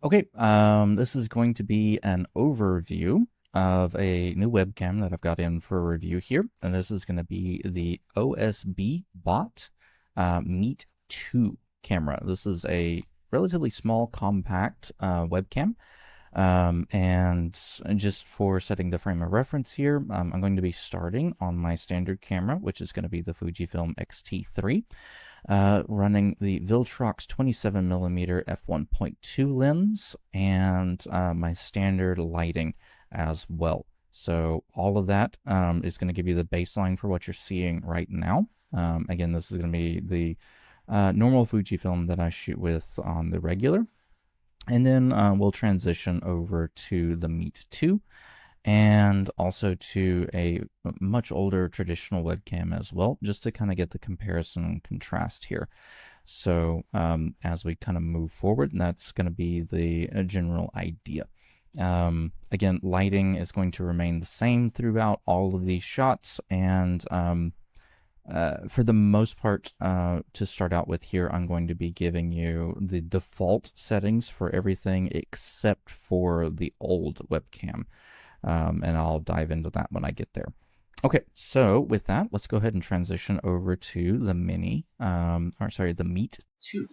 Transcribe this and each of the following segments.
Okay, this is going to be an overview of a new webcam that I've got in for review here, and this is going to be the OSBBOT Meet 2 camera. This is a relatively small, compact webcam, and just for setting the frame of reference here, I'm going to be starting on my standard camera, which is going to be the Fujifilm X-T3. Running the Viltrox 27mm f1.2 lens and my standard lighting as well. So all of that is going to give you the baseline for what you're seeing right now. Again, this is going to be the normal Fujifilm that I shoot with on the regular. And then we'll transition over to the Meet 2 and also to a much older traditional webcam as well, just to kind of get the comparison and contrast here. So as we kind of move forward, that's going to be the general idea. Again, lighting is going to remain the same throughout all of these shots, and for the most part, to start out with here, I'm going to be giving you the default settings for everything except for the old webcam. And I'll dive into that when I get there. Okay, so with that, let's go ahead and transition over to the the Meet 2.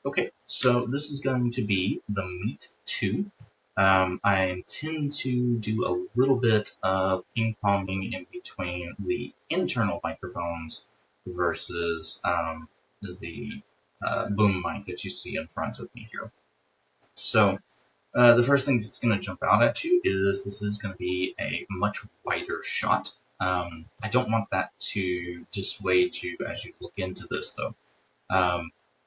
Okay, so this is going to be the Meet 2. I intend to do a little bit of ping-ponging in between the internal microphones versus the boom mic that you see in front of me here. So the first thing that's going to jump out at you is this is going to be a much wider shot. I don't want that to dissuade you as you look into this, though.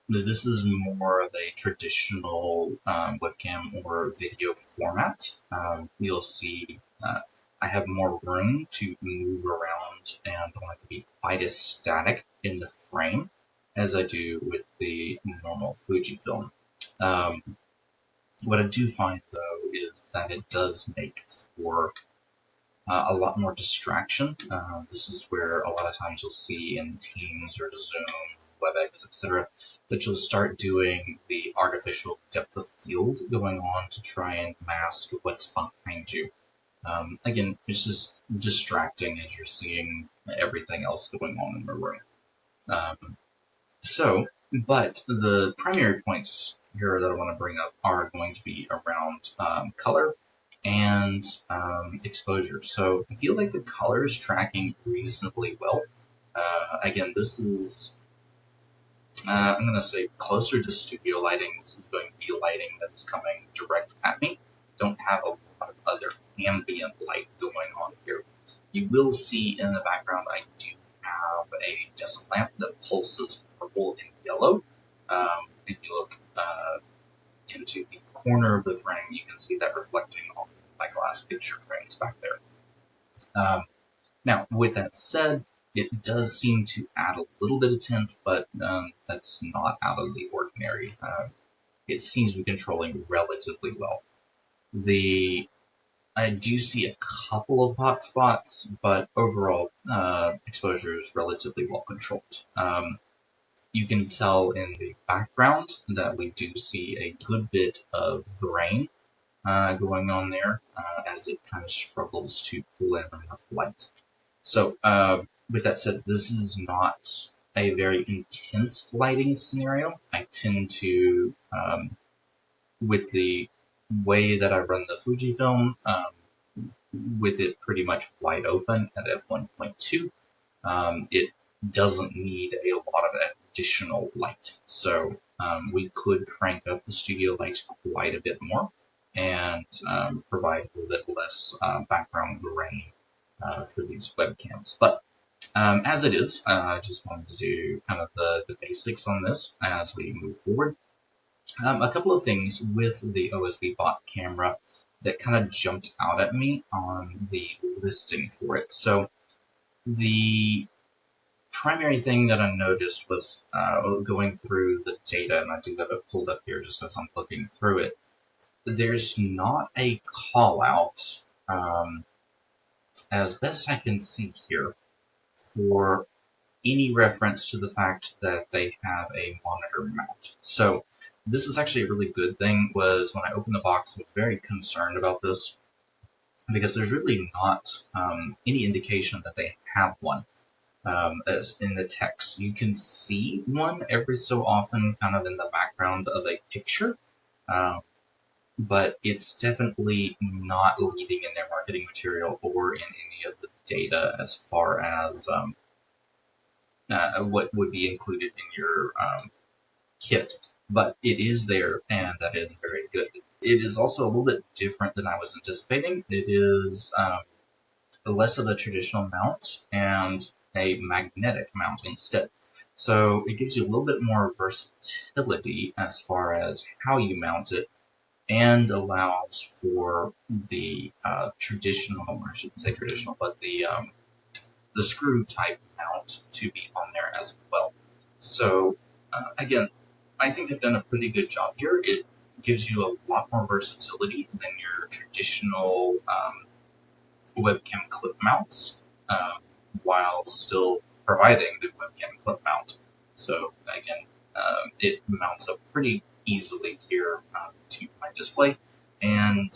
This is more of a traditional webcam or video format. You'll see I have more room to move around and don't have to be quite as static in the frame as I do with the normal Fujifilm. What I do find, though, is that it does make for a lot more distraction. This is where a lot of times you'll see in Teams or Zoom, WebEx, etc., that you'll start doing the artificial depth of field going on to try and mask what's behind you. Again, it's just distracting as you're seeing everything else going on in the room. But the primary points here that I want to bring up are going to be around color and exposure. So I feel like the color is tracking reasonably well. Again, this is, I'm going to say closer to studio lighting. This is going to be lighting that is coming direct at me. Don't have a lot of other ambient light going on here. You will see in the background I do have a desk lamp that pulses purple and yellow. If you look into the corner of the frame, you can see that reflecting off my glass picture frames back there. Now, with that said, it does seem to add a little bit of tint, but that's not out of the ordinary. It seems to be controlling relatively well. I do see a couple of hot spots, but overall exposure is relatively well controlled. You can tell in the background that we do see a good bit of grain going on there as it kind of struggles to pull in enough light. So with that said, this is not a very intense lighting scenario. I tend to, with the way that I run the Fujifilm, with it pretty much wide open at f1.2, it doesn't need a lot of additional light. So we could crank up the studio lights quite a bit more and provide a little bit less background grain for these webcams. But as it is, I just wanted to do kind of the basics on this as we move forward. A couple of things with the OSBOT camera that kind of jumped out at me on the listing for it. So the primary thing that I noticed was going through the data, and I do have it pulled up here just as I'm looking through it. There's not a call out, as best I can see here, for any reference to the fact that they have a monitor mount. So This is actually a really good thing. Was when I opened the box, I was very concerned about this because there's really not any indication that they have one. As in the text, you can see one every so often, kind of in the background of a picture, um, but it's definitely not leading in their marketing material or in any of the data as far as what would be included in your kit. But it is there, and that is very good. It is also a little bit different than I was anticipating. It is less of a traditional mount and a magnetic mount instead. So it gives you a little bit more versatility as far as how you mount it, and allows for the traditional, or I shouldn't say traditional, but the screw type mount to be on there as well. So again, I think they've done a pretty good job here. It gives you a lot more versatility than your traditional webcam clip mounts, while still providing the webcam clip mount. So again, it mounts up pretty easily here to my display, and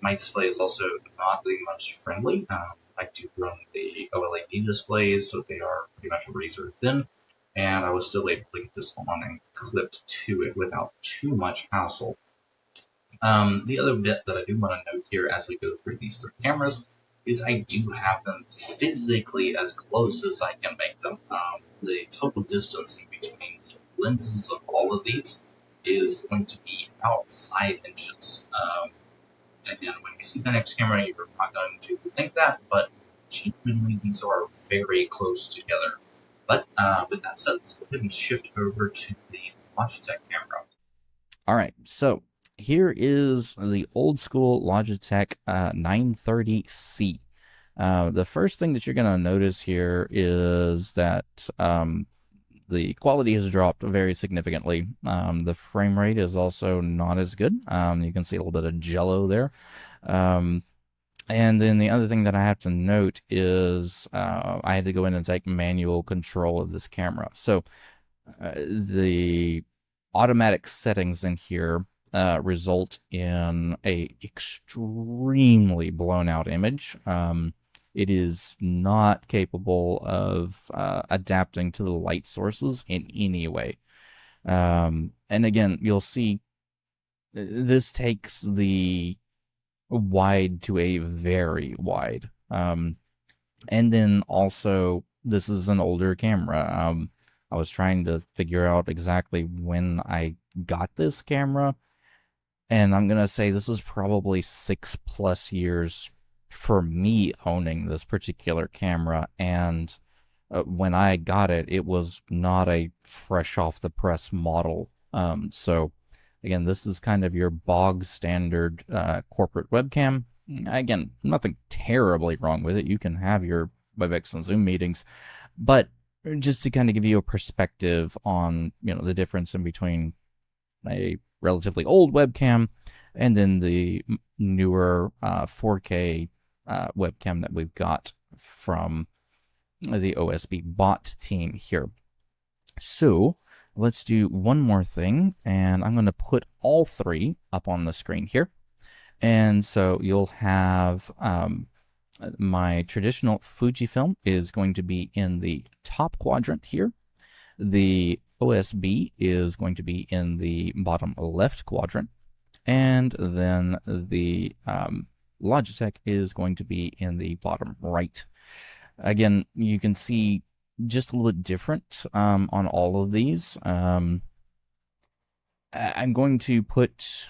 my display is also not the most friendly. I do run the OLED displays, so they are pretty much razor thin, and I was still able to get this on and clipped to it without too much hassle. The other bit that I do want to note here as we go through these three cameras is I do have them physically as close as I can make them. The total distance in between the lenses of all of these is going to be about 5 inches. Again, when you see the next camera, you're not going to think that, but genuinely these are very close together. But with that said, let's go ahead and shift over to the Logitech camera. All right, so here is the old school Logitech 930C. The first thing that you're going to notice here is that the quality has dropped very significantly. The frame rate is also not as good. You can see a little bit of jello there. And then the other thing that I have to note is I had to go in and take manual control of this camera. So the automatic settings in here result in a extremely blown out image. It is not capable of adapting to the light sources in any way. And again, you'll see this takes the wide to a very wide. And then also, this is an older camera. I was trying to figure out exactly when I got this camera, and I'm going to say this is probably 6+ years for me owning this particular camera, and when I got it, it was not a fresh off the press model. So again, this is kind of your bog standard corporate webcam. Again, nothing terribly wrong with it. You can have your WebEx and Zoom meetings, but just to kind of give you a perspective on, the difference in between a relatively old webcam and then the newer 4K webcam that we've got from the OBSBOT team here. So let's do one more thing, and I'm going to put all three up on the screen here. And so you'll have my traditional Fujifilm is going to be in the top quadrant here. The OSB is going to be in the bottom left quadrant. And then the Logitech is going to be in the bottom right. Again, you can see just a little bit different on all of these. I'm going to put...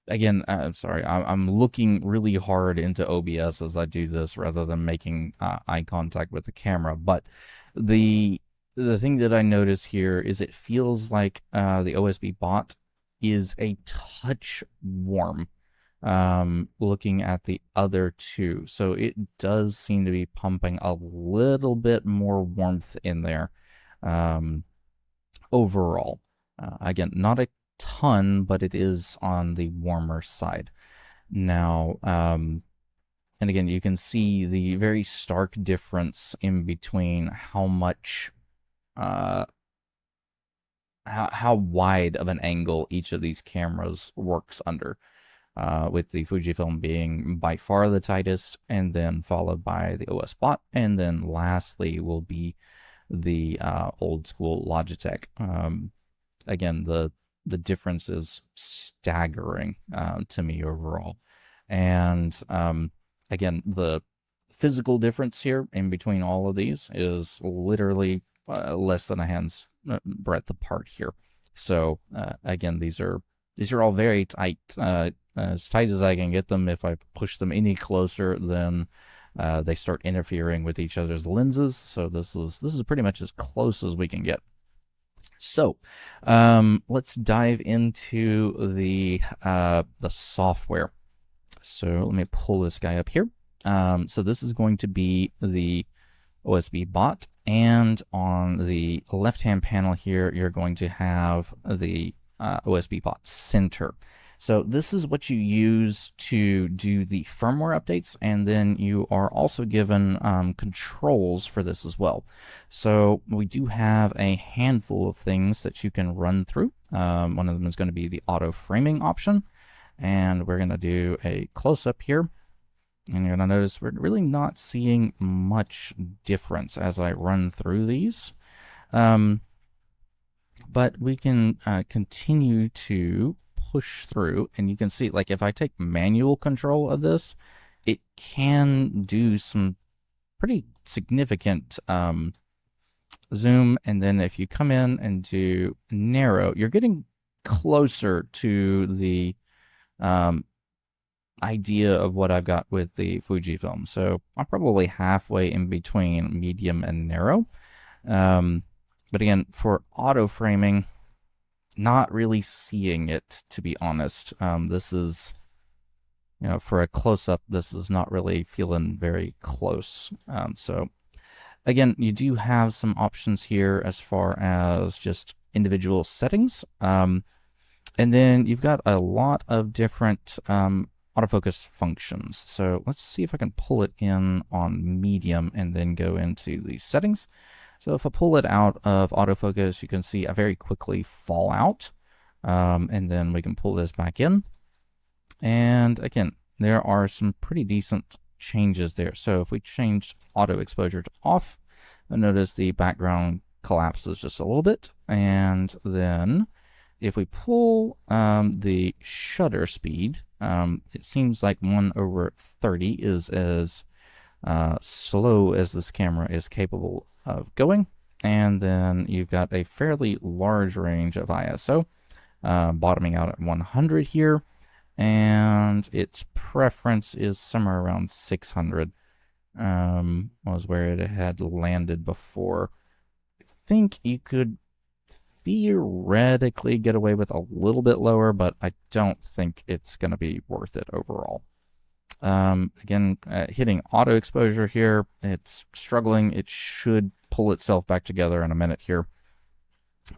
Again, sorry, I'm looking really hard into OBS as I do this rather than making eye contact with the camera. But the thing that I notice here is it feels like the OBSBOT is a touch warm looking at the other two. So it does seem to be pumping a little bit more warmth in there overall. Again, not a ton, but it is on the warmer side. Now, and again, you can see the very stark difference in between how much how wide of an angle each of these cameras works under. With the Fujifilm being by far the tightest, and then followed by the OBSBOT, and then lastly will be the old school Logitech. Again, the difference is staggering to me overall, and again, the physical difference here in between all of these is literally less than a hand's breadth apart here. So again, these are all very tight, as tight as I can get them. If I push them any closer, then they start interfering with each other's lenses. So this is pretty much as close as we can get. So let's dive into the software. So let me pull this guy up here. So this is going to be the OBSBOT, and on the left-hand panel here, you're going to have the OBSBOT Center. So this is what you use to do the firmware updates, and then you are also given controls for this as well. So we do have a handful of things that you can run through. One of them is going to be the auto framing option, and we're going to do a close-up here. And you're going to notice we're really not seeing much difference as I run through these. But we can continue to push through, and you can see, like, if I take manual control of this, it can do some pretty significant zoom. And then if you come in and do narrow, you're getting closer to the idea of what I've got with the Fujifilm. So I'm probably halfway in between medium and narrow. But again, for auto framing, not really seeing it, to be honest. This is, for a close-up, this is not really feeling very close. So again, you do have some options here as far as just individual settings. And then you've got a lot of different autofocus functions. So let's see if I can pull it in on medium and then go into the settings. So if I pull it out of autofocus, you can see I very quickly fall out. And then we can pull this back in. And again, there are some pretty decent changes there. So if we change auto exposure to off, you'll notice the background collapses just a little bit. And then if we pull the shutter speed, it seems like 1/30 is as slow as this camera is capable of going. And then you've got a fairly large range of ISO, bottoming out at 100 here, and its preference is somewhere around 600, was where it had landed before. I think you could theoretically get away with a little bit lower, but I don't think it's going to be worth it overall. Again, hitting auto exposure here, it's struggling. It should pull itself back together in a minute here.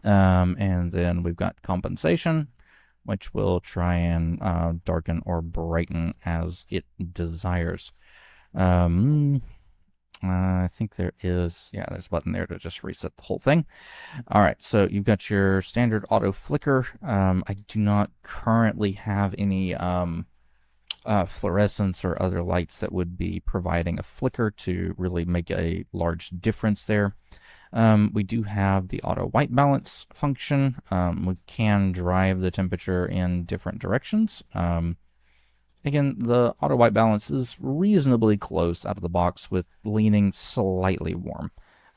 And then we've got compensation, which will try and darken or brighten as it desires. I think there is, there's a button there to just reset the whole thing. All right, so you've got your standard auto flicker. I do not currently have any fluorescence or other lights that would be providing a flicker to really make a large difference there. We do have the auto white balance function. We can drive the temperature in different directions. Again, the auto white balance is reasonably close out of the box with leaning slightly warm.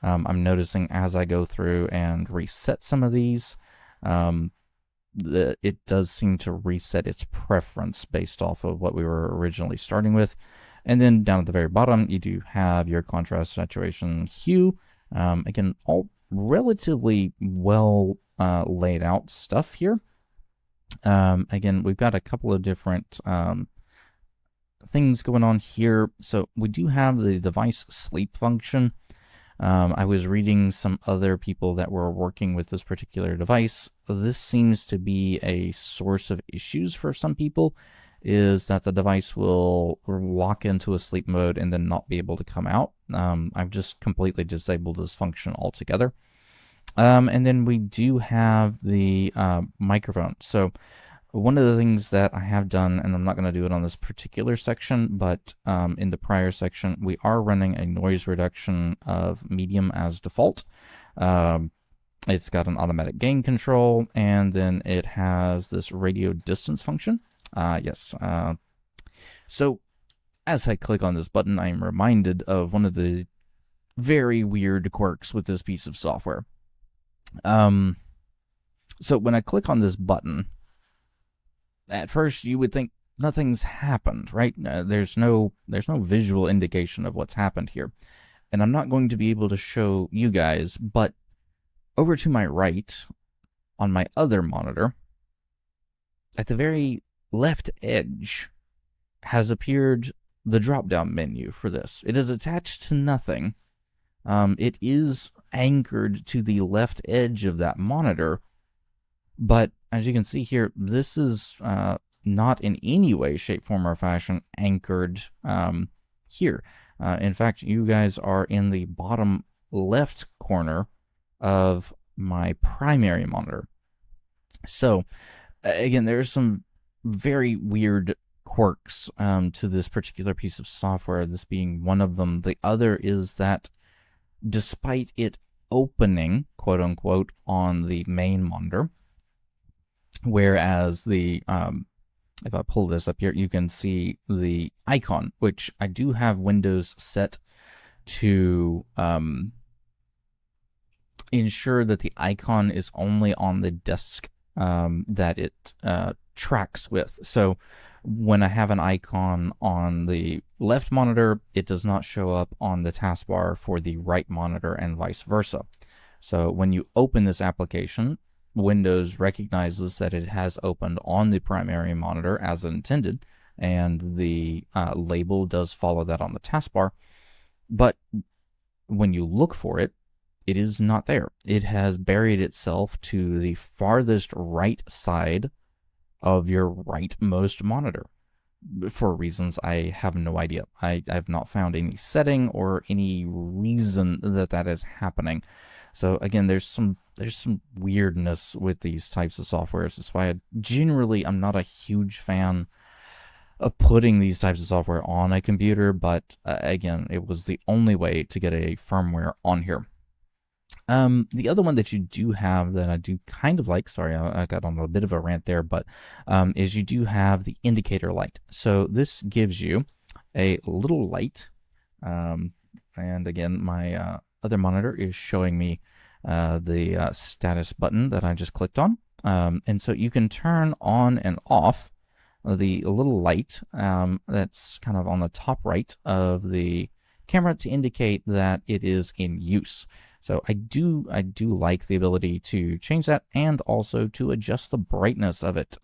I'm noticing as I go through and reset some of these, it does seem to reset its preference based off of what we were originally starting with. And then down at the very bottom, you do have your contrast, saturation, hue. Again, all relatively well laid out stuff here. Again, we've got a couple of different things going on here. So we do have the device sleep function. I was reading some other people that were working with this particular device. This seems to be a source of issues for some people, is that the device will lock into a sleep mode and then not be able to come out. I've just completely disabled this function altogether. And then we do have the microphone. So one of the things that I have done, and I'm not going to do it on this particular section, but in the prior section, we are running a noise reduction of medium as default. It's got an automatic gain control, and then it has this radio distance function. Yes. So as I click on this button, I am reminded of one of the very weird quirks with this piece of software. So when I click on this button, at first you would think nothing's happened, right? There's no visual indication of what's happened here. And I'm not going to be able to show you guys, but over to my right, on my other monitor, at the very left edge, has appeared the drop-down menu for this. It is attached to nothing. It is anchored to the left edge of that monitor, but as you can see here, this is not in any way, shape, form, or fashion anchored here. In fact, you guys are in the bottom left corner of my primary monitor. So again, there's some very weird quirks to this particular piece of software, this being one of them. The other is that despite it opening, quote unquote, on the main monitor, whereas the if I pull this up here, you can see the icon, which I do have Windows set to ensure that the icon is only on the disk that it tracks with. So when I have an icon on the left monitor, it does not show up on the taskbar for the right monitor and vice versa. So when you open this application, Windows recognizes that it has opened on the primary monitor as intended, and the label does follow that on the taskbar. But when you look for it, it is not there. It has buried itself to the farthest right side of your rightmost monitor for reasons I have no idea. I have not found any setting or any reason that that is happening. So again, there's some weirdness with these types of softwares. That's why I'm not a huge fan of putting these types of software on a computer, but again, it was the only way to get a firmware on here. The other one that you do have that I do kind of like, sorry, I got on a bit of a rant there, but is you do have the indicator light. So this gives you a little light, and again, my other monitor is showing me the status button that I just clicked on. And so you can turn on and off the little light that's kind of on the top right of the camera to indicate that it is in use. So I do like the ability to change that and also to adjust the brightness of it.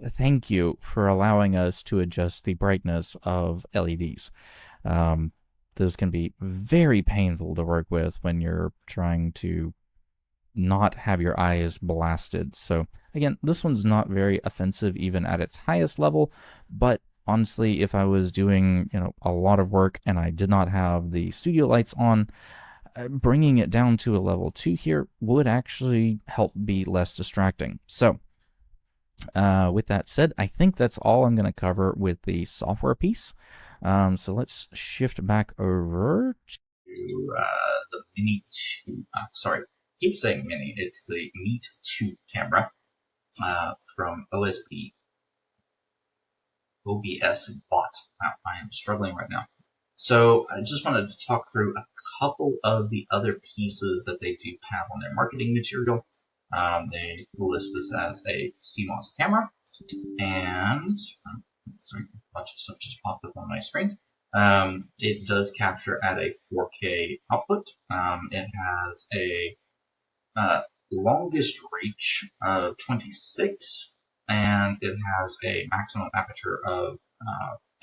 Thank you for allowing us to adjust the brightness of LEDs. Those can be very painful to work with when you're trying to not have your eyes blasted. So again, this one's not very offensive even at its highest level, but honestly, if I was doing a lot of work and I did not have the studio lights on, bringing it down to a level 2 here would actually help be less distracting. So with that said, I think that's all I'm going to cover with the software piece. So let's shift back over to the Mini 2. Sorry, keep saying Mini. It's the Meet 2 camera from OBSBOT. Wow, I am struggling right now. So I just wanted to talk through a couple of the other pieces that they do have on their marketing material. They list this as a CMOS camera, and sorry, a bunch of stuff just popped up on my screen. It does capture at a 4K output. It has a longest reach of 26, and it has a maximum aperture of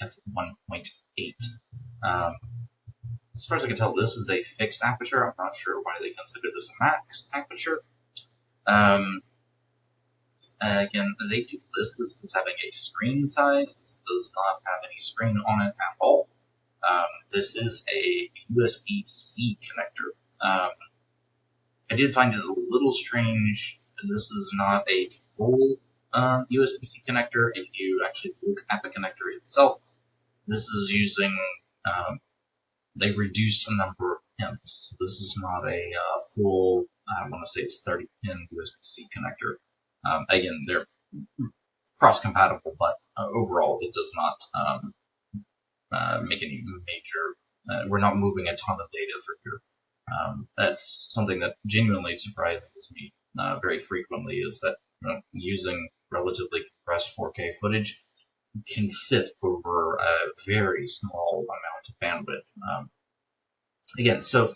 f1.8. As far as I can tell, this is a fixed aperture. I'm not sure why they consider this a max aperture. Again, they do list this as having a screen size. This does not have any screen on it at all. This is a USB-C connector. I did find it a little strange. This is not a full USB-C connector. If you actually look at the connector itself, this is using a reduced number of pins. So this is not a full, I want to say it's 30-pin USB-C connector. Again, they're cross-compatible, but overall it does not make any major, we're not moving a ton of data through here. That's something that genuinely surprises me very frequently, is that using relatively compressed 4K footage can fit over a very small amount of bandwidth. Again, so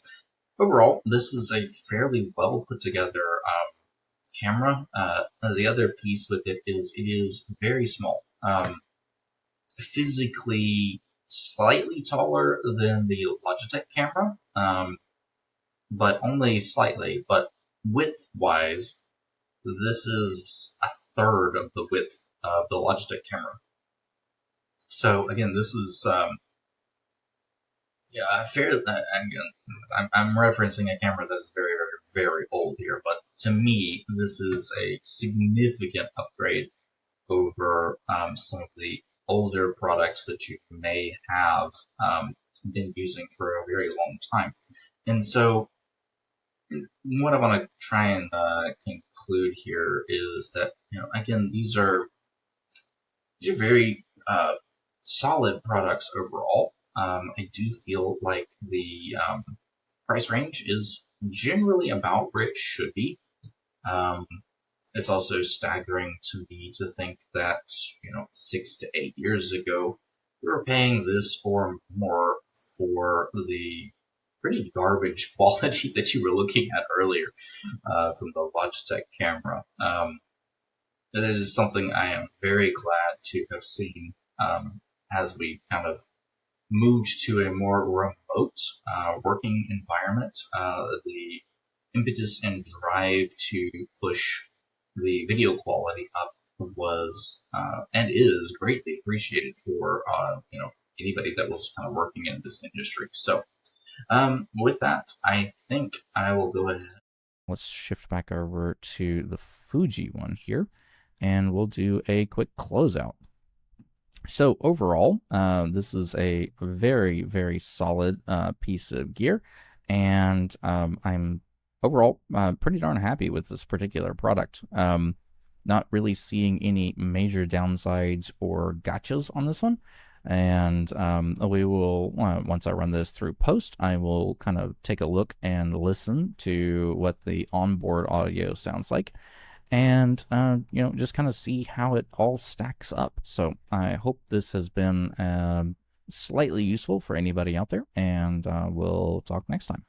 overall, this is a fairly well put together camera. The other piece with it is very small. Physically slightly taller than the Logitech camera, but only slightly. But width-wise, this is a third of the width of the Logitech camera. So again, this is I'm referencing a camera that is very, very, very old here, but to me, this is a significant upgrade over some of the older products that you may have been using for a very long time. And so what I want to try and conclude here is that, again, these are very solid products overall. I do feel like the price range is generally about where it should be. It's also staggering to me to think that, 6 to 8 years ago, we were paying this or more for the pretty garbage quality that you were looking at earlier from the Logitech camera. It is something I am very glad to have seen as we kind of moved to a more remote working environment. The impetus and drive to push the video quality up was and is greatly appreciated for anybody that was kind of working in this industry. So with that, I think I will go ahead. Let's shift back over to the Fuji one here, and we'll do a quick closeout. So overall, this is a very, very solid piece of gear, and I'm overall pretty darn happy with this particular product. Not really seeing any major downsides or gotchas on this one. And we will, once I run this through post, I will kind of take a look and listen to what the onboard audio sounds like, and just kind of see how it all stacks up. So I hope this has been slightly useful for anybody out there, and we'll talk next time.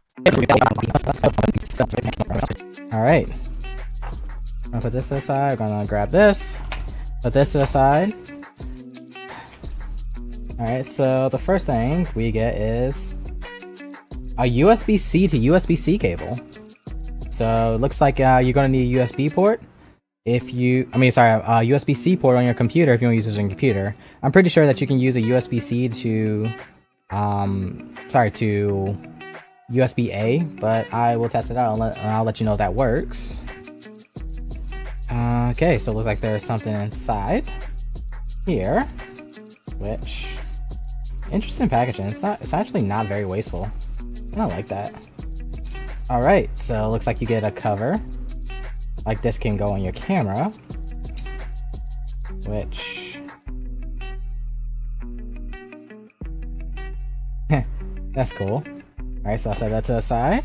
All right, I'm gonna put this to the side. I'm gonna grab this, put this to the side. All right, so the first thing we get is a USB-C to USB-C cable. So it looks like you're gonna need a USB port. A USB-C port on your computer if you want to use this on your computer. I'm pretty sure that you can use a USB-C to, to USB-A, but I will test it out and I'll let you know if that works. Okay, so it looks like there's something inside here, which, interesting packaging. It's actually not very wasteful. I like that. All right, so it looks like you get a cover. Like this can go on your camera, which that's cool. Alright, so I'll set that to the side.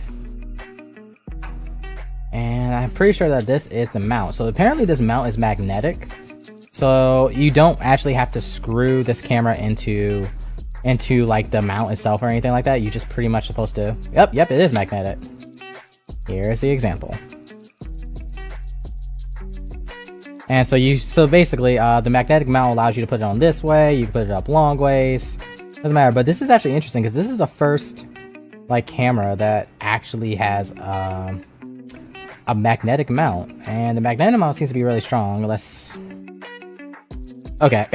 And I'm pretty sure that this is the mount. So apparently this mount is magnetic. So you don't actually have to screw this camera into like the mount itself or anything like that. You just pretty much supposed to, yep, it is magnetic. Here's the example. And so basically, the magnetic mount allows you to put it on this way, you can put it up long ways, doesn't matter. But this is actually interesting because this is the first like camera that actually has a magnetic mount, and the magnetic mount seems to be really strong. Okay,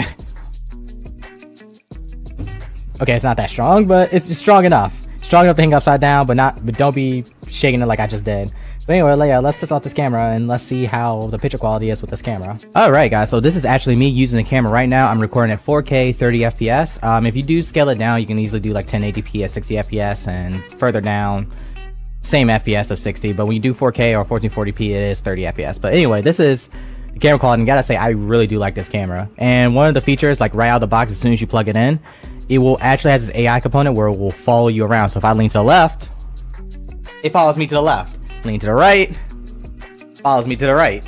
it's not that strong, but it's strong enough to hang upside down, but don't be shaking it like I just did. But anyway, yeah, let's test out this camera and let's see how the picture quality is with this camera. Alright guys, so this is actually me using the camera right now. I'm recording at 4K 30 FPS. If you do scale it down, you can easily do like 1080p at 60 FPS and further down, same FPS of 60. But when you do 4K or 1440p, it is 30 FPS. But anyway, this is the camera quality, and gotta say, I really do like this camera. And one of the features, like right out of the box, as soon as you plug it in, it will actually has this AI component where it will follow you around. So if I lean to the left, it follows me to the left. Lean to the right, follows me to the right.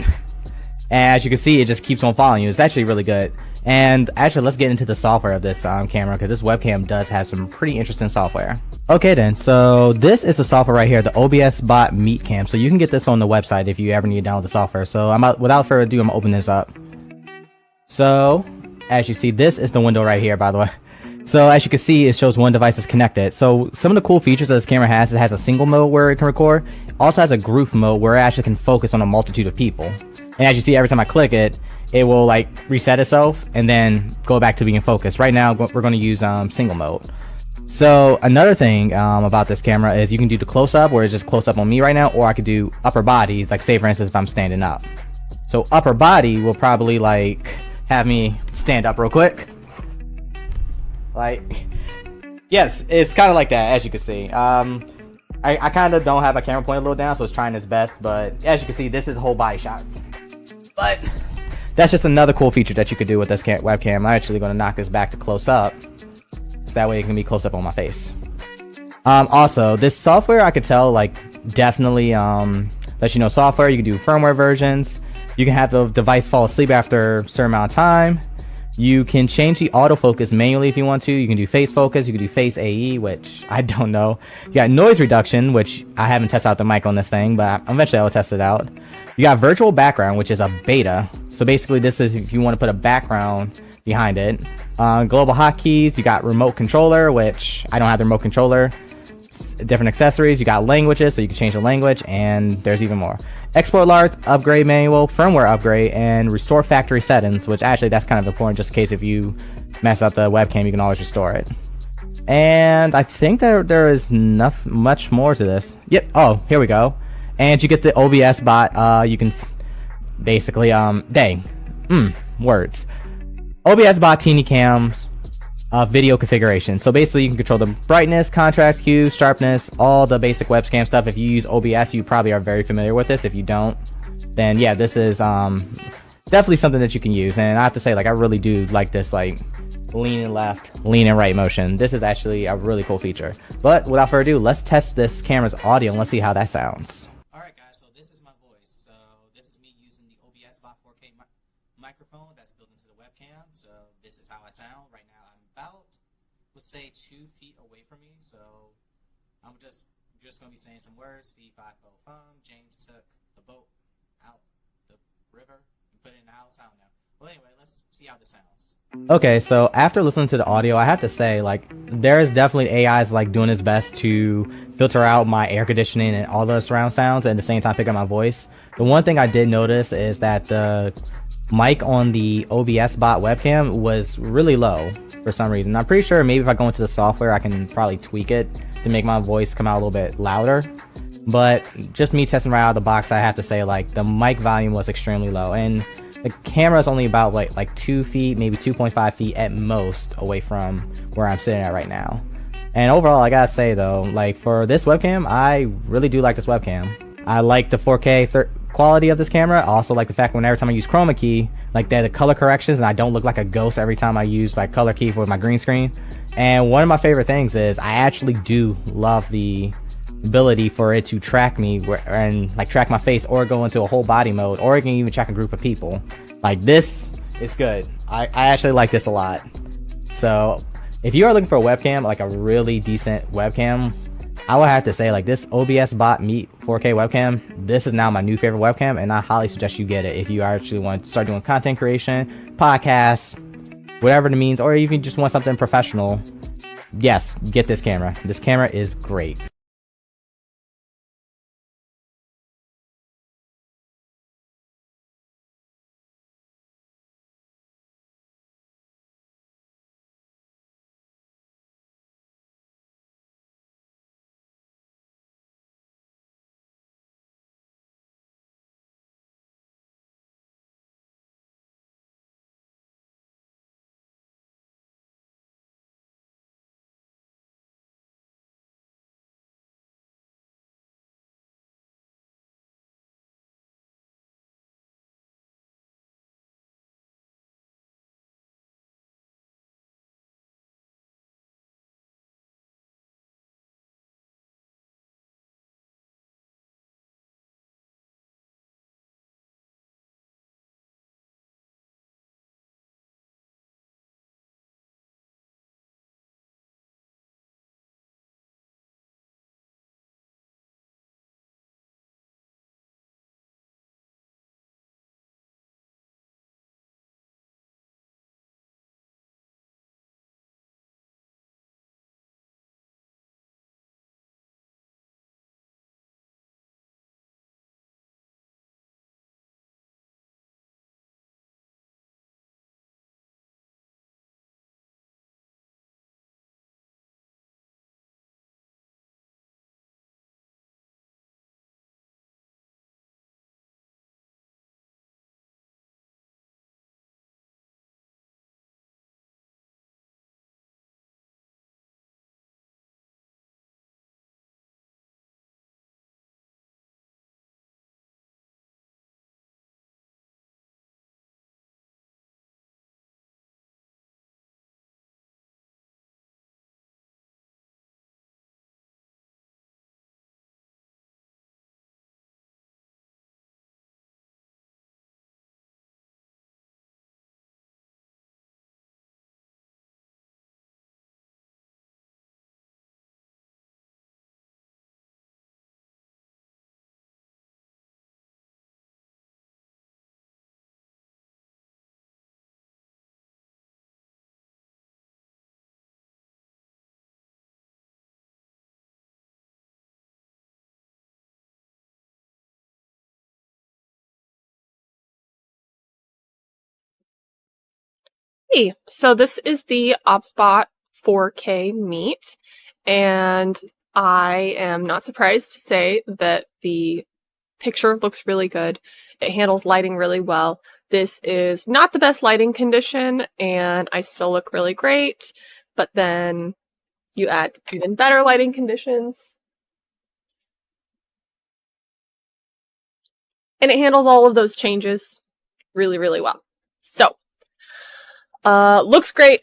And as you can see, it just keeps on following you. It's actually really good. And actually, let's get into the software of this camera, because this webcam does have some pretty interesting software. Okay then, so this is the software right here, the OBSBOT Meet Cam. So you can get this on the website if you ever need to download the software. So without further ado, I'm gonna open this up. So as you see, this is the window right here, by the way. So as you can see, it shows one device is connected. So some of the cool features that this camera has, it has a single mode where it can record. It also has a group mode where it actually can focus on a multitude of people. And as you see, every time I click it, it will like reset itself and then go back to being focused. Right now, we're going to use single mode. So another thing about this camera is you can do the close-up where it's just close up on me right now, or I could do upper body, like say for instance if I'm standing up. So upper body will probably like have me stand up real quick. Like, yes, it's kind of like that, as you can see. I kind of don't have my camera pointed a little down, so it's trying its best, but as you can see, this is a whole body shot. But that's just another cool feature that you could do with this webcam. I'm actually going to knock this back to close up, so that way it can be close up on my face. Also, this software, I could tell, like, definitely lets you know software. You can do firmware versions. You can have the device fall asleep after a certain amount of time. You can change the autofocus manually if you want to. You can do face focus. You can do face AE, which I don't know. You got noise reduction, which I haven't tested out the mic on this thing, but eventually I will test it out. You got virtual background, which is a beta. So basically this is if you want to put a background behind it. Global hotkeys. You got remote controller, which I don't have the remote controller. Different accessories. You got languages, so you can change the language, and there's even more. Export large, upgrade manual, firmware upgrade, and restore factory settings, which actually that's kind of important just in case if you mess up the webcam, you can always restore it. And I think that there is nothing much more to this. Yep. Oh, here we go. And you get the OBSBOT. You can basically words. OBSBOT Teeny Cams. Video configuration. So basically you can control the brightness, contrast, hue, sharpness, all the basic webcam stuff. If you use OBS, you probably are very familiar with this. If you don't, then yeah, this is definitely something that you can use. And I have to say, like, I really do like this, like, leaning left, leaning right motion. This is actually a really cool feature. But without further ado, let's test this camera's audio and let's see how that sounds. Alright guys, so this is my voice. So this is me using the OBSBOT 4K microphone that's built into the webcam. So this is how I sound right now. I'm about, let's say, 2 feet away from me. So I'm just gonna be saying some words. Fee, fi, fo, fum. James took the boat out the river and put it in the house. I don't know. Well, anyway, let's see how this sounds. Okay, so after listening to the audio, I have to say, like, there is definitely AI's like doing its best to filter out my air conditioning and all the surround sounds, and at the same time pick up my voice. The one thing I did notice is that the mic on the OBSBOT webcam was really low for some reason. I'm pretty sure maybe if I go into the software, I can probably tweak it to make my voice come out a little bit louder. But just me testing right out of the box, I have to say, like, the mic volume was extremely low, and the camera is only about like 2 feet, maybe 2.5 feet at most away from where I'm sitting at right now. And overall, I gotta say though, like, for this webcam, I really do like this webcam. I like the 4K quality of this camera. I also like the fact when every time I use chroma key, like the color corrections, and I don't look like a ghost every time I use like color key for my green screen. And one of my favorite things is I actually do love the ability for it to track me and like track my face, or go into a whole body mode, or it can even track a group of people. Like, this is good. I actually like this a lot. So if you are looking for a webcam, like a really decent webcam, I would have to say, like, this OBSBOT Meet 4K webcam, this is now my new favorite webcam, and I highly suggest you get it if you actually want to start doing content creation, podcasts, whatever it means, or even just want something professional. Yes, get this camera. This camera is great. Hey, so this is the OBSBOT 4K Meet, and I am not surprised to say that the picture looks really good. It handles lighting really well. This is not the best lighting condition, and I still look really great, but then you add even better lighting conditions, and it handles all of those changes really, really well. So, looks great,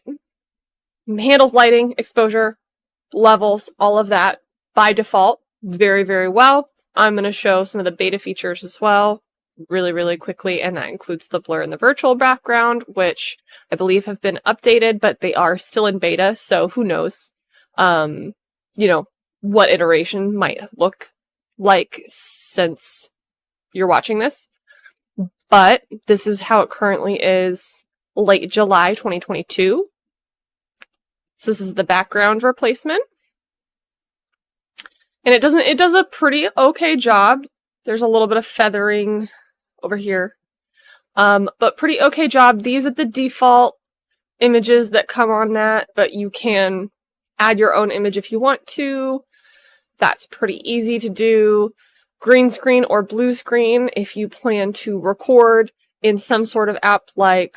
handles lighting, exposure, levels, all of that by default very, very well. I'm going to show some of the beta features as well really, really quickly, and that includes the blur and the virtual background, which I believe have been updated, but they are still in beta, so who knows, you know, what iteration might look like since you're watching this. But this is how it currently is late July 2022. So this is the background replacement. And it does a pretty okay job. There's a little bit of feathering over here. But pretty okay job. These are the default images that come on that, but you can add your own image if you want to. That's pretty easy to do. Green screen or blue screen if you plan to record in some sort of app like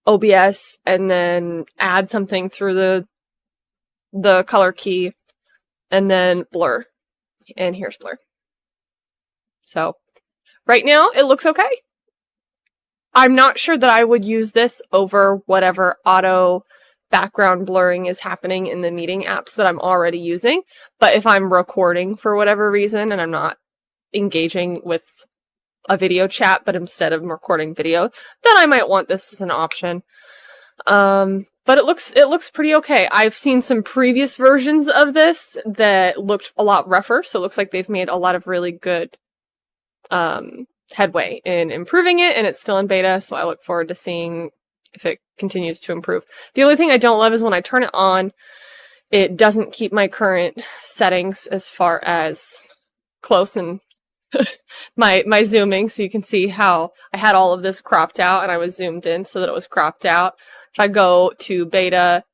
OBS and then add something through the color key, and then blur. And here's blur. So right now it looks okay. I'm not sure that I would use this over whatever auto background blurring is happening in the meeting apps that I'm already using. But if I'm recording for whatever reason and I'm not engaging with a video chat, but instead of recording video, then I might want this as an option. But it looks pretty okay. I've seen some previous versions of this that looked a lot rougher, so it looks like they've made a lot of really good headway in improving it, and it's still in beta, so I look forward to seeing if it continues to improve. The only thing I don't love is when I turn it on, it doesn't keep my current settings as far as close and my zooming, so you can see how I had all of this cropped out and I was zoomed in so that it was cropped out. If I go to beta,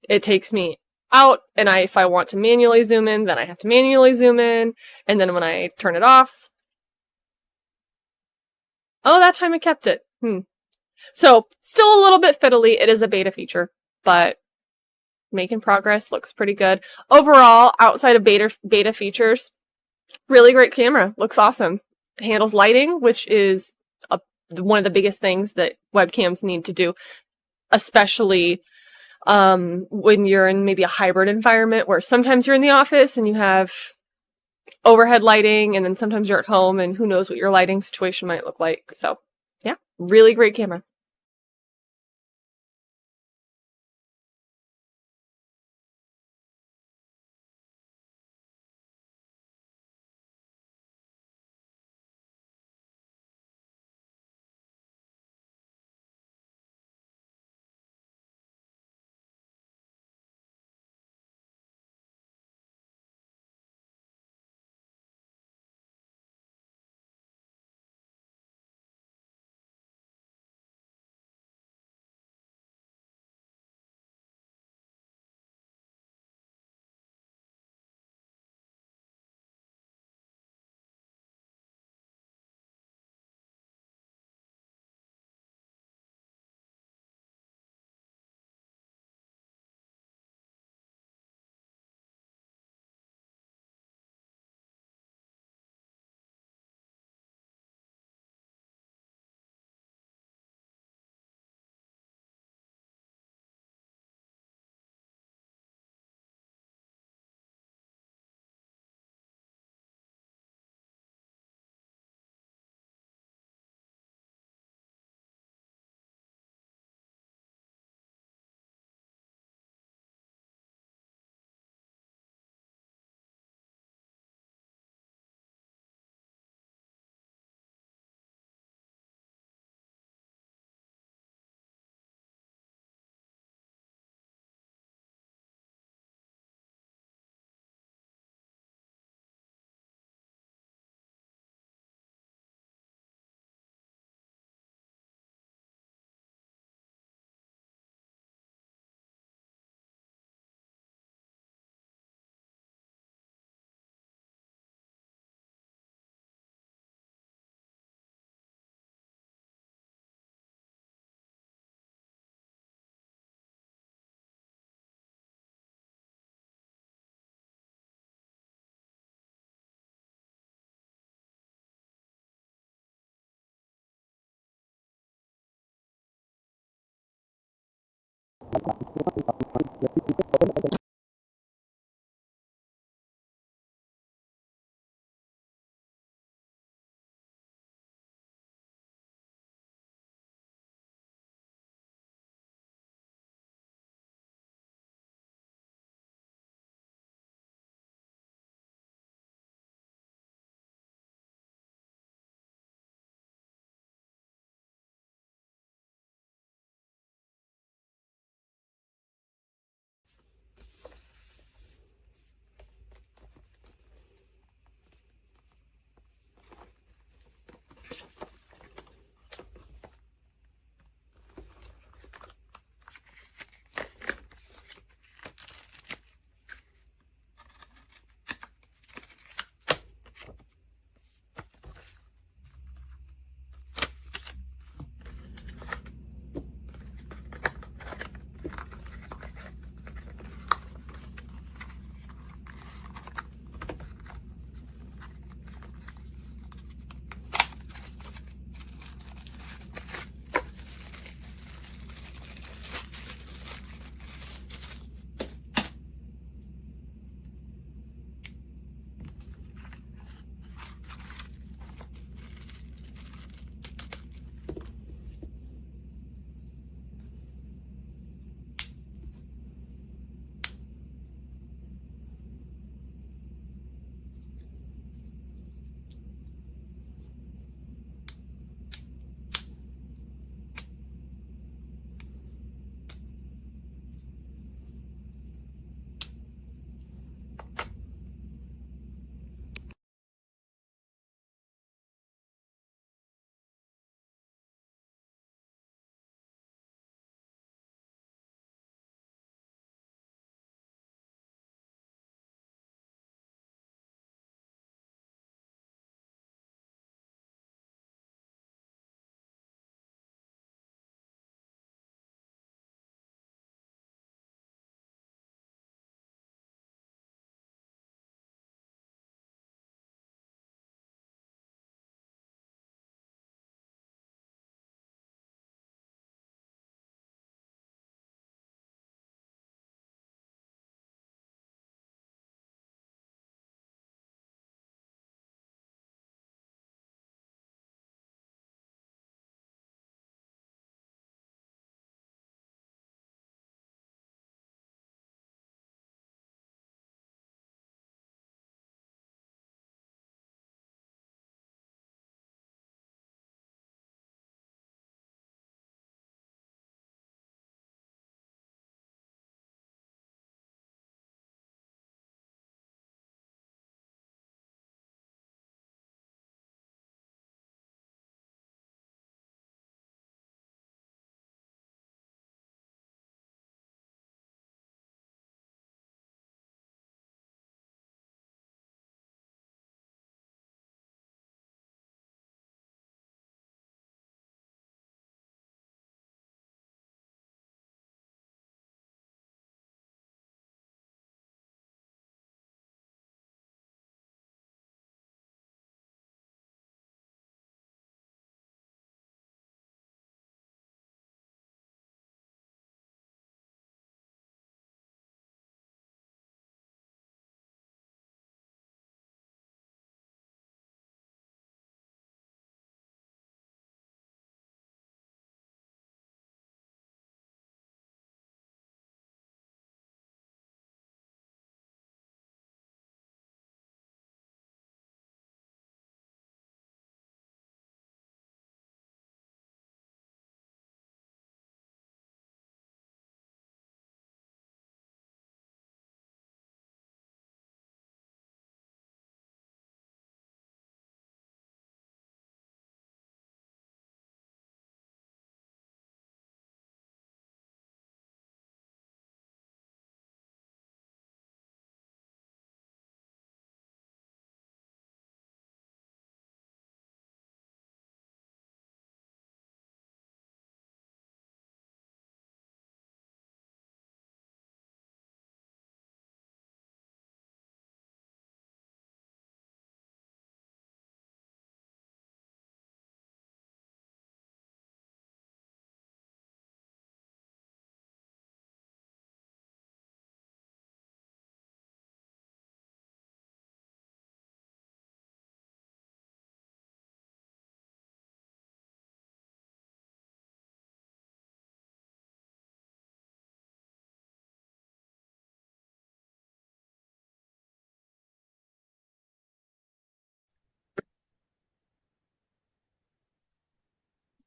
it takes me out, and if I want to manually zoom in, then I have to manually zoom in, and then when I turn it off, oh, that time it kept it. So, still a little bit fiddly. It is a beta feature, but making progress, looks pretty good. Overall, outside of beta features, really great camera. Looks awesome. It handles lighting, which is one of the biggest things that webcams need to do, especially when you're in maybe a hybrid environment where sometimes you're in the office and you have overhead lighting, and then sometimes you're at home and who knows what your lighting situation might look like. So, yeah, really great camera.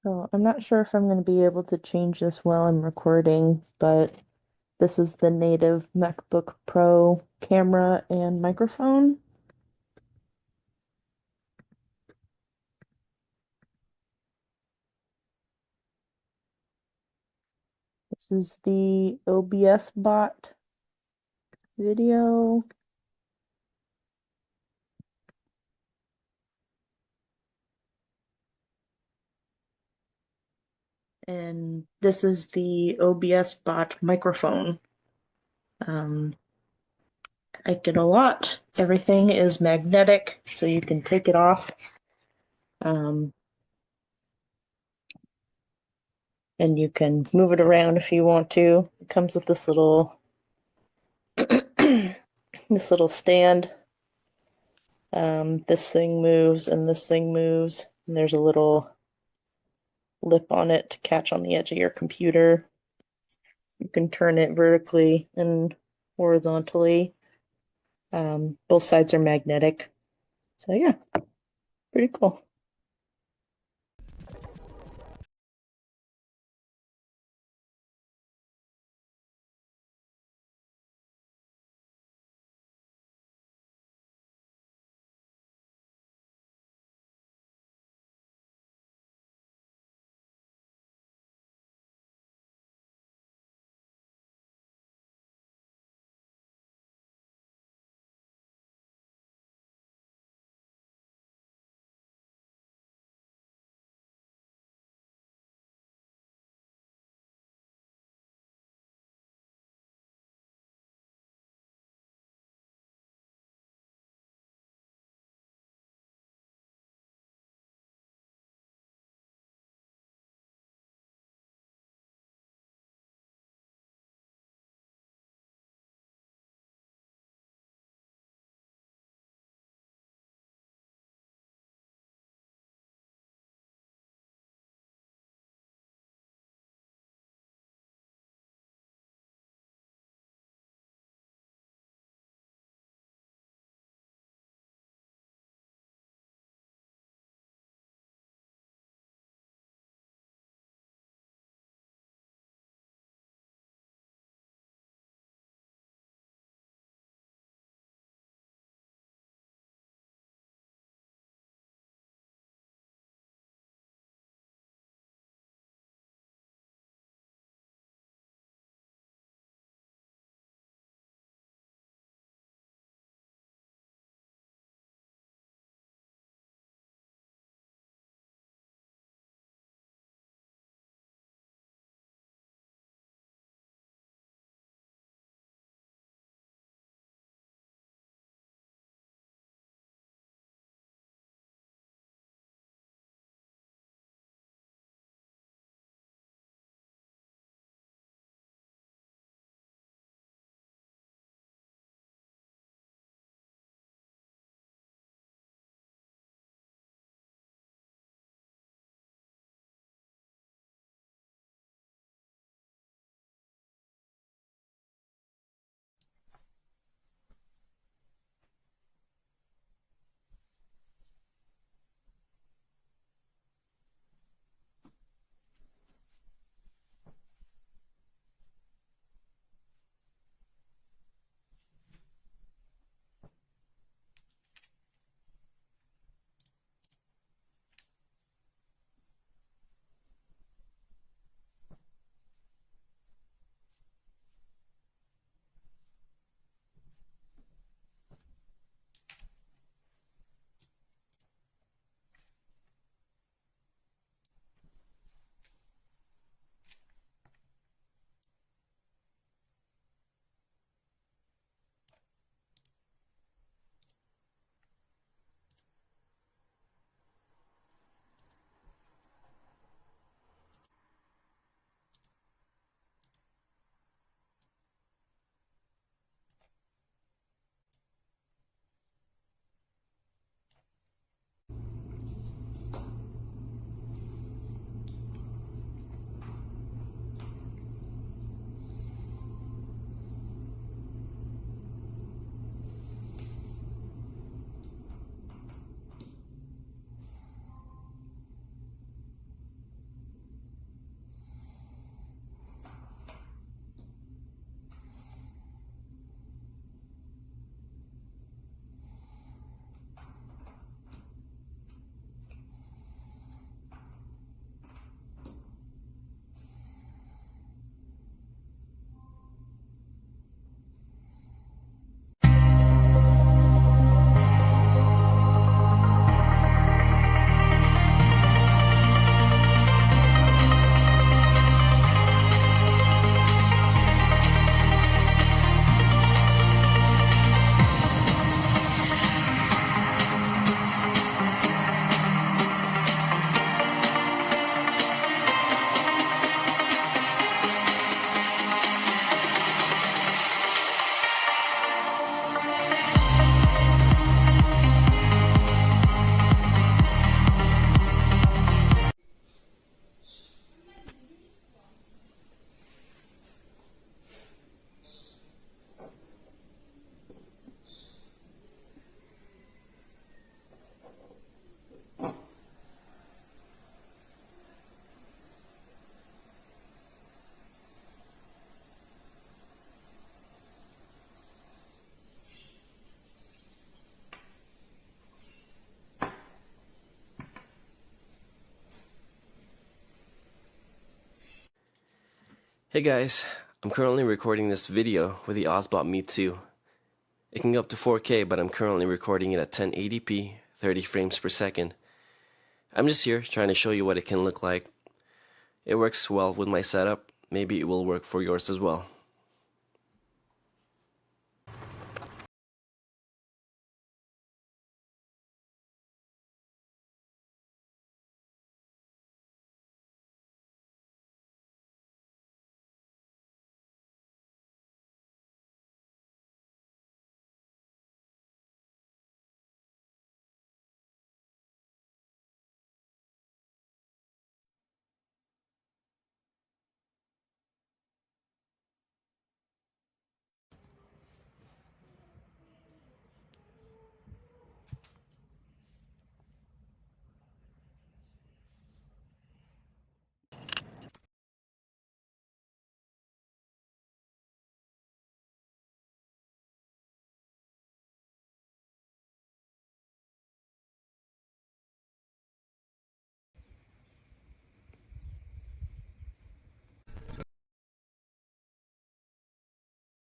So I'm not sure if I'm going to be able to change this while I'm recording, but this is the native MacBook Pro camera and microphone. This is the OBSBOT video. And this is the OBSBOT microphone. I like it a lot. Everything is magnetic, so you can take it off. And you can move it around if you want to. It comes with this little this little stand. This thing moves and this thing moves, and there's a little lip on it to catch on the edge of your computer. You can turn it vertically and horizontally. Both sides are magnetic. So yeah, pretty cool. Hey guys, I'm currently recording this video with the OBSBOT Me 2. It can go up to 4K, but I'm currently recording it at 1080p, 30 frames per second. I'm just here trying to show you what it can look like. It works well with my setup. Maybe it will work for yours as well.